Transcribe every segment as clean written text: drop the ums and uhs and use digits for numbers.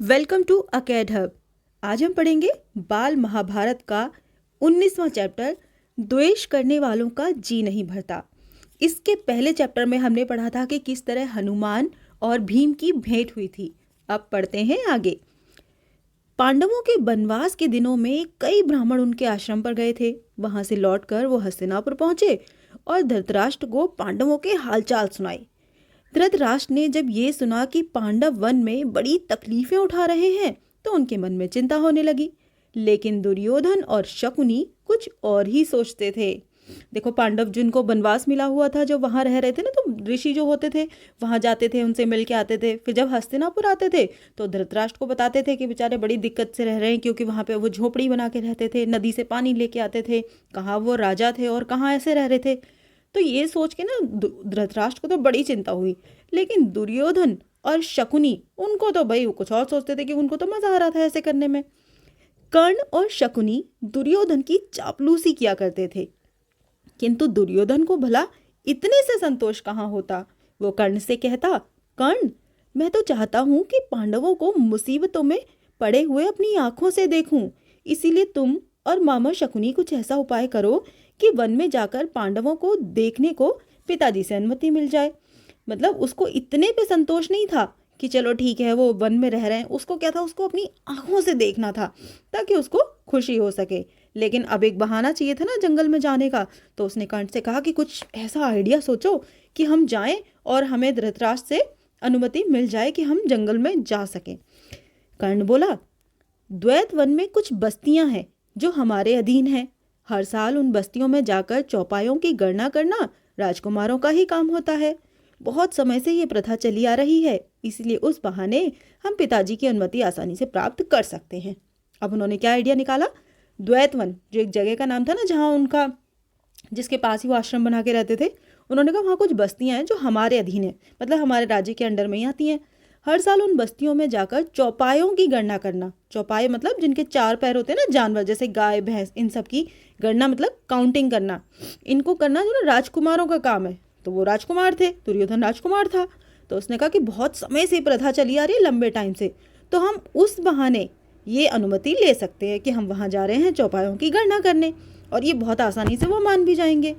Welcome to अकेड hub. आज हम पढ़ेंगे बाल महाभारत का 19वां चैप्टर, द्वेष करने वालों का जी नहीं भरता। इसके पहले चैप्टर में हमने पढ़ा था कि किस तरह हनुमान और भीम की भेंट हुई थी। अब पढ़ते हैं आगे। पांडवों के वनवास के दिनों में कई ब्राह्मण उनके आश्रम पर गए थे। वहां से लौटकर वो हस्तिनापुर पहुंचे और धृतराष्ट्र को पांडवों के हालचाल सुनाए। धृतराष्ट्र ने जब ये सुना कि पांडव वन में बड़ी तकलीफें उठा रहे हैं तो उनके मन में चिंता होने लगी। लेकिन दुर्योधन और शकुनी कुछ और ही सोचते थे। देखो, पांडव जिनको वनवास मिला हुआ था, जो वहां रह रहे थे ना, तो ऋषि जो होते थे वहां जाते थे, उनसे मिल के आते थे। फिर जब हस्तिनापुर आते थे तो धृतराष्ट्र को बताते थे कि बेचारे बड़ी दिक्कत से रह रहे हैं, क्योंकि वहां पे वो झोपड़ी बना के रहते थे, नदी से पानी लेके आते थे। कहाँ वो राजा थे और कहाँ ऐसे रह रहे थे। तो ये सोच के ना धृतराष्ट्र को तो बड़ी चिंता हुई। लेकिन दुर्योधन और शकुनी, उनको तो भाई वो कुछ और सोचते थे कि उनको तो मजा आ रहा था ऐसे करने में। कर्ण और शकुनी दुर्योधन की चापलूसी किया करते थे, किंतु दुर्योधन को भला इतने से संतोष कहाँ होता। वो कर्ण से कहता, कर्ण, मैं तो चाहता हूं कि पांडवों को मुसीबतों में पड़े हुए अपनी आंखों से देखूं। इसीलिए तुम और मामा शकुनी कुछ ऐसा उपाय करो कि वन में जाकर पांडवों को देखने को पिताजी से अनुमति मिल जाए। मतलब उसको इतने पे संतोष नहीं था कि चलो ठीक है वो वन में रह रहे हैं, उसको क्या था, उसको अपनी आंखों से देखना था ताकि उसको खुशी हो सके। लेकिन अब एक बहाना चाहिए था ना जंगल में जाने का। तो उसने कर्ण से कहा कि कुछ ऐसा आइडिया सोचो कि हम जाएं और हमें धृतराष्ट्र से अनुमति मिल जाए कि हम जंगल में जा सकें। कर्ण बोला, द्वैत वन में कुछ बस्तियां हैं जो हमारे अधीन हैं। हर साल उन बस्तियों में जाकर चौपायों की गणना करना राजकुमारों का ही काम होता है। बहुत समय से ये प्रथा चली आ रही है, इसलिए उस बहाने हम पिताजी की अनुमति आसानी से प्राप्त कर सकते हैं। अब उन्होंने क्या आइडिया निकाला, द्वैतवन जो एक जगह का नाम था ना, जहाँ उनका जिसके पास ही वो आश्रम बना के रहते थे, उन्होंने कहा वहाँ कुछ बस्तियां हैं जो हमारे अधीन है, मतलब हमारे राज्य के अंडर में ही आती हैं। हर साल उन बस्तियों में जाकर चौपायों की गणना करना। चौपाए मतलब जिनके 4 पैर होते हैं ना, जानवर जैसे गाय भैंस, इन सब की गणना मतलब काउंटिंग करना। इनको करना जो ना राजकुमारों का काम है। तो वो राजकुमार थे, दुर्योधन राजकुमार था। तो उसने कहा कि बहुत समय से प्रथा चली आ रही है, लंबे टाइम से, तो हम उस बहाने ये अनुमति ले सकते हैं कि हम वहाँ जा रहे हैं चौपायों की गणना करने, और ये बहुत आसानी से वो मान भी जाएंगे।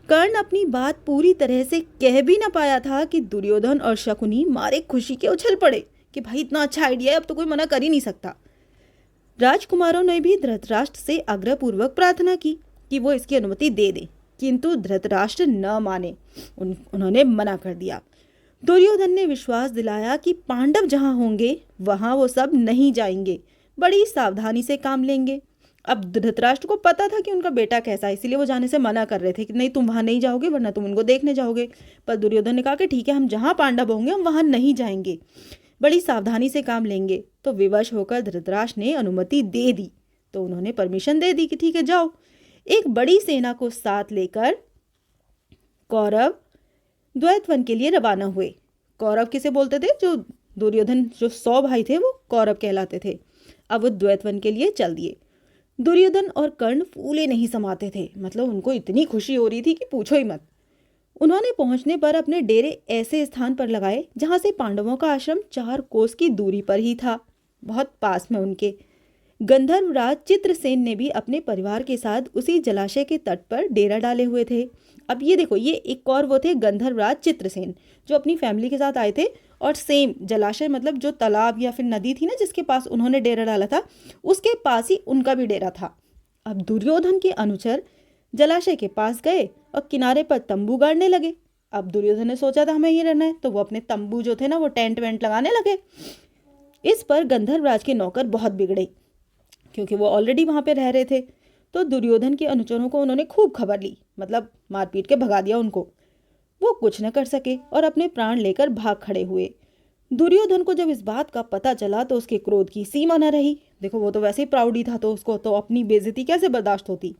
कर्ण अपनी बात पूरी तरह से कह भी ना पाया था कि दुर्योधन और शकुनी मारे खुशी के उछल पड़े कि भाई इतना अच्छा आइडिया है, अब तो कोई मना कर ही नहीं सकता। राजकुमारों ने भी धृतराष्ट्र से आग्रहपूर्वक प्रार्थना की कि वो इसकी अनुमति दे दे, किंतु धृतराष्ट्र न माने। उन्होंने मना कर दिया। दुर्योधन ने विश्वास दिलाया कि पांडव जहां होंगे वहां वो सब नहीं जाएंगे, बड़ी सावधानी से काम लेंगे। अब धृतराष्ट्र को पता था कि उनका बेटा कैसा है, इसीलिए वो जाने से मना कर रहे थे कि नहीं, तुम वहां नहीं जाओगे वरना तुम उनको देखने जाओगे। पर दुर्योधन ने कहा कि ठीक है, हम जहां पांडव होंगे हम वहां नहीं जाएंगे, बड़ी सावधानी से काम लेंगे। तो विवश होकर धृतराष्ट्र ने अनुमति दे दी। तो उन्होंने परमिशन दे दी कि ठीक है जाओ। एक बड़ी सेना को साथ लेकर कौरव द्वैतवन के लिए रवाना हुए। कौरव किसे बोलते थे, जो दुर्योधन जो 100 भाई थे वो कौरव कहलाते थे। अब वो द्वैतवन के लिए चल दिए। दुर्योधन और कर्ण फूले नहीं समाते थे, मतलब उनको इतनी खुशी हो रही थी कि पूछो ही मत। उन्होंने पहुंचने पर अपने डेरे ऐसे स्थान पर लगाए जहां से पांडवों का आश्रम 4 कोस की दूरी पर ही था, बहुत पास में उनके। गंधर्वराज चित्रसेन ने भी अपने परिवार के साथ उसी जलाशय के तट पर डेरा डाले हुए थे। अब ये देखो, ये एक और वो थे गंधर्वराज चित्रसेन जो अपनी फैमिली के साथ आए थे, और सेम जलाशय मतलब जो तालाब या फिर नदी थी ना जिसके पास उन्होंने डेरा डाला था, उसके पास ही उनका भी डेरा था। अब दुर्योधन के अनुचर जलाशय के पास गए और किनारे पर तंबू गाड़ने लगे। अब दुर्योधन ने सोचा था हमें ये रहना है, तो वो अपने तंबू जो थे ना वो टेंट वेंट लगाने लगे। इस पर गंधर्वराज के नौकर बहुत बिगड़े, क्योंकि वो ऑलरेडी वहां पे रह रहे थे। तो दुर्योधन के अनुचरों को उन्होंने खूब खबर ली, मतलब मारपीट के भगा दिया उनको। वो कुछ न कर सके और अपने प्राण लेकर भाग खड़े हुए। दुर्योधन को जब इस बात का पता चला तो उसके क्रोध की सीमा न रही। देखो, वो तो वैसे ही प्राउडी था, तो उसको तो अपनी बेइज्जती कैसे बर्दाश्त होती।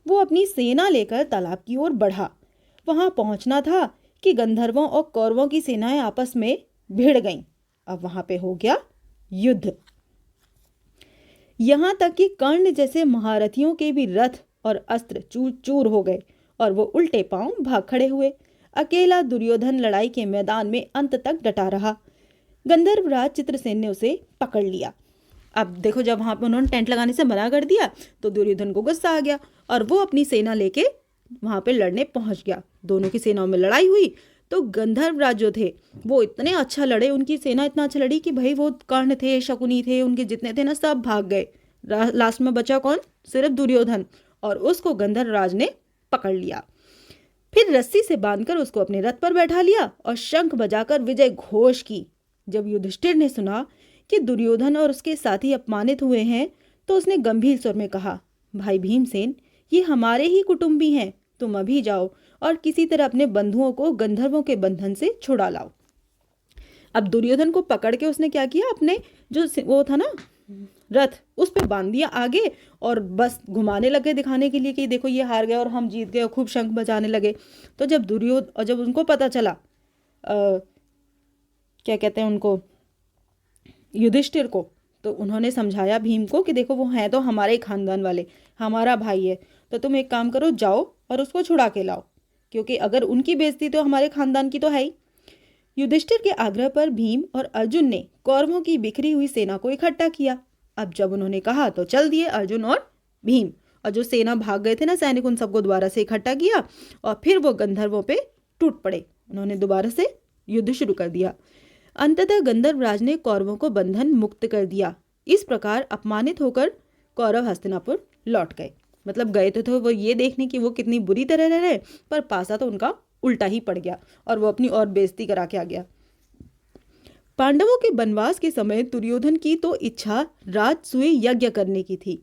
वो अपनी सेना लेकर तालाब की ओर बढ़ा। वहां पहुंचना था कि गंधर्वों और कौरवों की सेनाएं आपस में भिड़ गईं। अब वहां पे हो गया युद्ध। यहाँ तक कि कर्ण जैसे महारथियों के भी रथ और अस्त्र चूर चूर हो गए और वो उल्टे पांव भाग खड़े हुए। अकेला दुर्योधन लड़ाई के मैदान में अंत तक डटा रहा। गंधर्वराज चित्रसेन ने उसे पकड़ लिया। अब देखो, जब वहां पर उन्होंने टेंट लगाने से मना कर दिया तो दुर्योधन को गुस्सा आ गया और वो अपनी सेना लेके वहां पे लड़ने पहुंच गया। दोनों की सेनाओं में लड़ाई हुई तो गंधर्वराज जो थे वो इतने अच्छा लड़े, उनकी सेना इतना अच्छा लड़ी कि भाई वो कर्ण थे, शकुनी थे, उनके जितने थे ना सब भाग गए। लास्ट में बचा कौन? सिर्फ दुर्योधन, और उसको गंधर्वराज ने पकड़ लिया। फिर रस्सी से बांधकर उसको अपने रथ पर बैठा लिया और शंख बजाकर विजय घोष की। जब युधिष्ठिर ने सुना कि दुर्योधन और उसके साथी अपमानित हुए हैं तो उसने गंभीर स्वर में कहा, भाई भीमसेन, ये हमारे ही कुटुंबी हैं, तुम अभी जाओ और किसी तरह अपने बंधुओं को गंधर्वों के बंधन से छुड़ा लाओ। अब दुर्योधन को पकड़ के उसने क्या किया, अपने जो वो था ना रथ, उस पे बांध दिया आगे और बस घुमाने लगे दिखाने के लिए कि देखो ये हार गए और हम जीत गए, और खूब शंख बजाने लगे। तो जब उनको पता चला, क्या कहते हैं उनको, युधिष्ठिर को, तो उन्होंने समझाया भीम को कि देखो वो हैं तो हमारे खानदान वाले, हमारा भाई है, तो तुम एक काम करो, जाओ और उसको छुड़ा के लाओ, क्योंकि अगर उनकी बेइज्जती तो हमारे खानदान की तो है ही। युधिष्ठिर के आग्रह पर भीम और अर्जुन ने कौरवों की बिखरी हुई सेना को इकट्ठा किया। अब जब उन्होंने कहा तो चल दिए अर्जुन और भीम, और जो सेना भाग गए थे ना सैनिक, उन सबको दोबारा से इकट्ठा किया और फिर वो गंधर्वों पे टूट पड़े। उन्होंने दोबारा से युद्ध शुरू कर दिया। अंततः गंधर्वराज ने कौरवों को बंधन मुक्त कर दिया। इस प्रकार अपमानित होकर कौरव हस्तिनापुर लौट गए। मतलब गए तो वो ये देखने की वो कितनी बुरी तरह रह रहे, पर पासा तो उनका उल्टा ही पड़ गया और वो अपनी और बेइज्जती करा के आ गया। पांडवों के वनवास के समय दुर्योधन की तो इच्छा राजसूय यज्ञ करने की थी,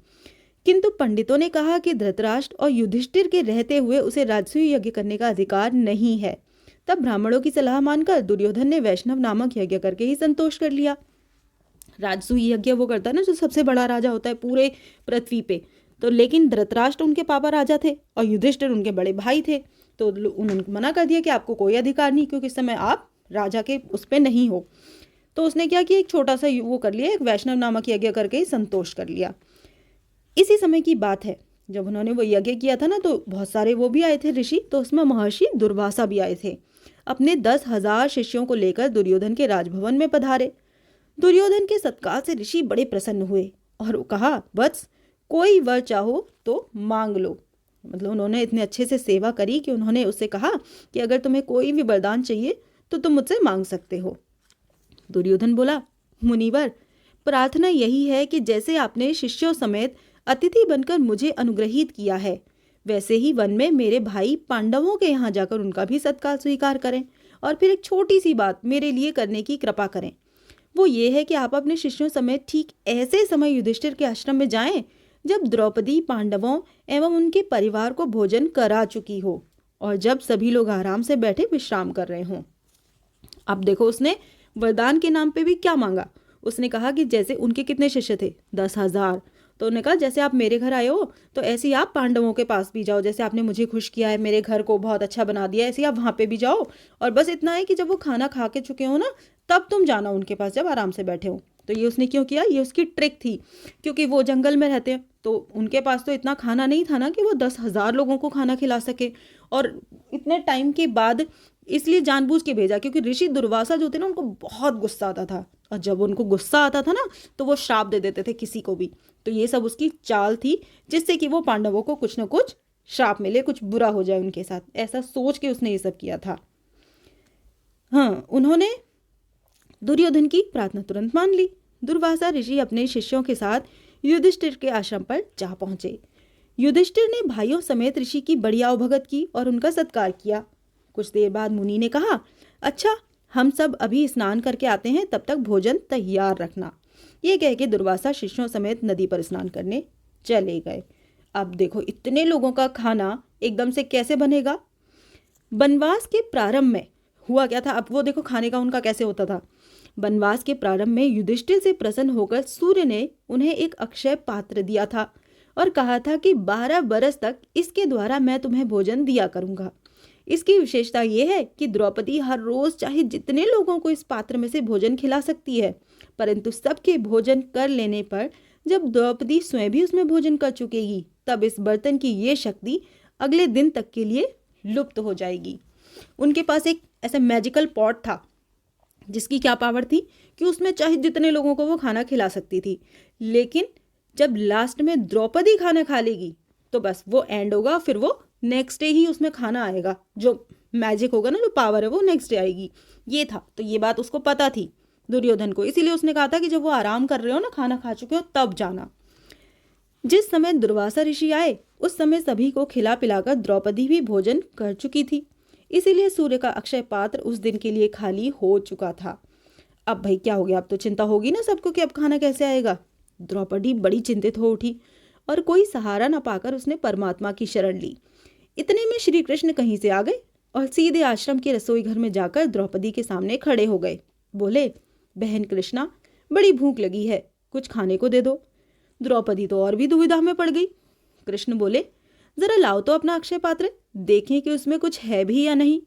किंतु पंडितों ने कहा कि धृतराष्ट्र और युधिष्ठिर के रहते हुए उसे राजसूय यज्ञ करने का अधिकार नहीं है। तब ब्राह्मणों की सलाह मानकर दुर्योधन ने वैष्णव नामक यज्ञ करके ही संतोष कर लिया। राजसूय यज्ञ वो करता है ना जो सबसे बड़ा राजा होता है पूरे पृथ्वी पे। तो लेकिन धृतराष्ट्र उनके पापा राजा थे और युधिष्ठिर उनके बड़े भाई थे, तो उन्होंने मना कर दिया कि आपको कोई अधिकार नहीं, क्योंकि इस समय आप राजा के उस पर नहीं हो। तो उसने क्या किया, एक छोटा सा वो कर लिया, एक वैष्णव नामक यज्ञ करके ही संतोष कर लिया। इसी समय की बात है, जब उन्होंने वो यज्ञ किया था ना तो बहुत सारे वो भी आए थे ऋषि, तो उसमें महर्षि दुर्वासा भी आए थे। अपने 10,000 शिष्यों को लेकर दुर्योधन के राजभवन में पधारे। दुर्योधन के सत्कार से ऋषि बड़े प्रसन्न हुए और कहा, वत्स, कोई वर चाहो तो मांग लो। मतलब उन्होंने इतने अच्छे से सेवा करी कि उन्होंने उससे कहा कि अगर तुम्हें कोई भी वरदान चाहिए तो तुम मुझसे मांग सकते हो। दुर्योधन बोला, मुनिवर, प्रार्थना यही है कि जैसे आपने शिष्यों समेत अतिथि बनकर मुझे अनुग्रहित किया है, वैसे ही वन में मेरे भाई पांडवों के यहाँ जाकर उनका भी सत्कार स्वीकार करें, और फिर एक छोटी सी बात मेरे लिए करने की कृपा करें। वो ये है कि आप अपने शिष्यों समेत ठीक ऐसे समय युधिष्ठिर के आश्रम में जाएं जब द्रौपदी पांडवों एवं उनके परिवार को भोजन करा चुकी हो और जब सभी लोग आराम से बैठे विश्राम कर रहे हों। अब देखो, उसने वरदान के नाम पे भी क्या मांगा। उसने कहा कि जैसे उनके कितने शिष्य थे, 10,000, तो उन्होंने कहा जैसे आप मेरे घर आए हो तो ऐसे ही आप पांडवों के पास भी जाओ, जैसे आपने मुझे खुश किया है, मेरे घर को बहुत अच्छा बना दिया, ऐसे ही आप वहाँ पे भी जाओ। और बस इतना है कि जब वो खाना खा के चुके हो ना तब तुम जाना उनके पास, जब आराम से बैठे हो। तो ये उसने क्यों किया, ये उसकी ट्रिक थी, क्योंकि वो जंगल में रहते हैं तो उनके पास तो इतना खाना नहीं था ना कि वो 10,000 लोगों को खाना खिला सके, और इतने टाइम के बाद इसलिए जानबूझ के भेजा, क्योंकि ऋषि दुर्वासा जो थे ना उनको बहुत गुस्सा आता था, और जब उनको गुस्सा आता था ना तो वो श्राप दे देते थे किसी को भी। तो ये सब उसकी चाल थी, जिससे कि वो पांडवों को कुछ ना कुछ श्राप मिले, कुछ बुरा हो जाए उनके साथ, ऐसा सोच के उसने ये सब किया था। हाँ, उन्होंने दुर्योधन की प्रार्थना तुरंत मान ली। दुर्वासा ऋषि अपने शिष्यों के साथ युधिष्ठिर के आश्रम पर जा पहुंचे। युधिष्ठिर ने भाइयों समेत ऋषि की बड़ी आवभगत की और उनका सत्कार किया। कुछ देर बाद मुनि ने कहा, अच्छा, हम सब अभी स्नान करके आते हैं, तब तक भोजन तैयार रखना। ये कह के दुर्वासा शिष्यों समेत नदी पर स्नान करने चले गए। अब देखो, इतने लोगों का खाना एकदम से कैसे बनेगा। वनवास के प्रारंभ में हुआ क्या था, अब वो देखो खाने का उनका कैसे होता था। वनवास के प्रारंभ में युधिष्ठिर से प्रसन्न होकर सूर्य ने उन्हें एक अक्षय पात्र दिया था और कहा था कि 12 बरस तक इसके द्वारा मैं तुम्हें भोजन दिया करूंगा। इसकी विशेषता यह है कि द्रौपदी हर रोज चाहे जितने लोगों को इस पात्र में से भोजन खिला सकती है, परंतु सबके भोजन कर लेने पर जब द्रौपदी स्वयं भी उसमें भोजन कर चुकेगी तब इस बर्तन की ये शक्ति अगले दिन तक के लिए लुप्त हो जाएगी। उनके पास एक ऐसा मैजिकल पॉट था जिसकी क्या पावर थी कि उसमें चाहे जितने लोगों को वो खाना खिला सकती थी। लेकिन जब लास्ट में द्रौपदी खाना खा लेगी तो बस वो एंड होगा, फिर वो नेक्स्ट डे ही उसमें खाना आएगा, जो मैजिक होगा ना, जो पावर है वो नेक्स्ट डे आएगी। ये था, तो ये बात उसको पता थी दुर्योधन को, इसीलिए उसने कहा था कि जब वो आराम कर रहे हो ना, खाना खा चुके हो, तब जाना। जिस समय दुर्वासा ऋषि आए उस समय सभी को खिला पिलाकर द्रौपदी भी भोजन कर चुकी थी, इसीलिए सूर्य का अक्षय पात्र उस दिन के लिए खाली हो चुका था। अब भाई क्या हो गया, अब तो चिंता होगी ना सबको कि अब खाना कैसे आएगा। द्रौपदी बड़ी चिंतित हो उठी और कोई सहारा न पाकर उसने परमात्मा की शरण ली। इतने में श्री कृष्ण कहीं से आ गए और सीधे आश्रम के रसोई घर में जाकर द्रौपदी के सामने खड़े हो गए। बोले, बहन कृष्णा, बड़ी भूख लगी है, कुछ खाने को दे दो। द्रौपदी तो और भी दुविधा में पड़ गई। कृष्ण बोले, जरा लाओ तो अपना अक्षय पात्र, देखें कि उसमें कुछ है भी या नहीं।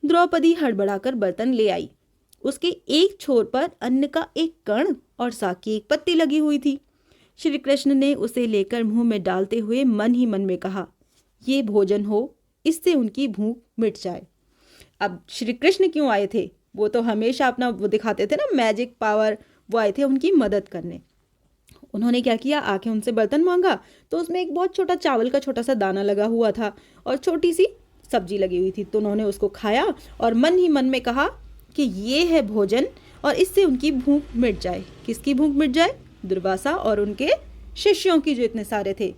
द्रौपदी हड़बड़ाकर बर्तन ले आई। उसके एक छोर पर अन्न का एक कण और साग की एक पत्ती लगी हुई थी। श्री कृष्ण ने उसे लेकर मुंह में डालते हुए मन ही मन में कहा, ये भोजन हो, इससे उनकी भूख मिट जाए। अब श्री कृष्ण क्यों आए थे? वो तो हमेशा अपना वो दिखाते थे ना, मैजिक पावर। वो आए थे उनकी मदद करने। उन्होंने क्या किया, आके उनसे बर्तन मांगा तो उसमें एक बहुत छोटा चावल का छोटा सा दाना लगा हुआ था और छोटी सी सब्जी लगी हुई थी। तो उन्होंने उसको खाया और मन ही मन में कहा कि ये है भोजन और इससे उनकी भूख मिट जाए। किसकी भूख मिट जाए? दुर्वासा और उनके शिष्यों की, जो इतने सारे थे।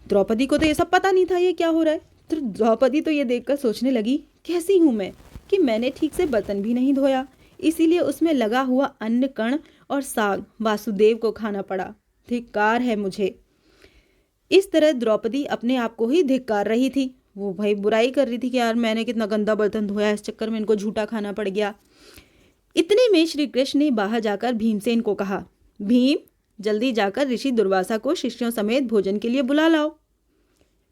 द्रौपदी को तो ये सब पता नहीं था ये क्या हो रहा है। तो द्रौपदी तो ये देखकर सोचने लगी, कैसी हूँ मैं कि मैंने ठीक से बर्तन भी नहीं धोया, इसीलिए उसमें लगा हुआ अन्न कण और साग वासुदेव को खाना पड़ा। धिक्कार है मुझे। इस तरह द्रौपदी अपने आप को ही धिक्कार रही थी। वो भाई बुराई कर रही थी कि यार मैंने कितना गंदा बर्तन धोया, इस चक्कर में इनको झूठा खाना पड़ गया। इतने में श्री कृष्ण ने बाहर जाकर भीमसेन को कहा, भीम, जल्दी जाकर ऋषि दुर्वासा को शिष्यों समेत भोजन के लिए बुला लाओ।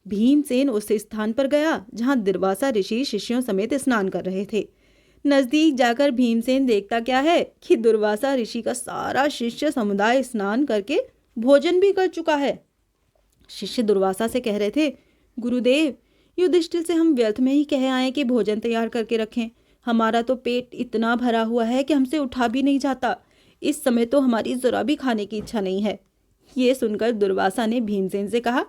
भीमसेन उस स्थान पर गया जहां दुर्वासा ऋषि शिष्यों समेत स्नान कर रहे थे। नजदीक जाकर भीमसेन देखता क्या है कि दुर्वासा ऋषि का सारा शिष्य समुदाय स्नान करके भोजन भी कर चुका है। शिष्य दुर्वासा से कह रहे थे, गुरुदेव, युधिष्ठिर से हम व्यर्थ में ही कह आए कि भोजन तैयार करके रखें। हमारा तो पेट इतना भरा हुआ है कि हमसे उठा भी नहीं जाता। इस समय तो हमारी जरा भी खाने की इच्छा नहीं है। ये सुनकर दुर्वासा ने भीमसेन से कहा,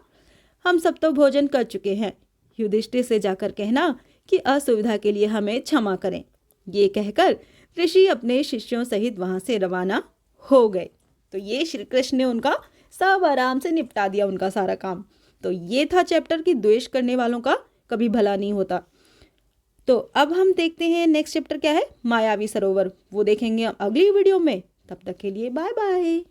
हम सब तो भोजन कर चुके हैं। युधिष्ठिर से जाकर कहना कि असुविधा के लिए हमें क्षमा करें। ये कहकर ऋषि अपने शिष्यों सहित वहां से रवाना हो गए। तो ये श्री कृष्ण ने उनका सब आराम से निपटा दिया, उनका सारा काम। तो ये था चैप्टर कि द्वेष करने वालों का कभी भला नहीं होता। तो अब हम देखते हैं नेक्स्ट चैप्टर क्या है, मायावी सरोवर। वो देखेंगे अगली वीडियो में। तब तक के लिए बाय बाय।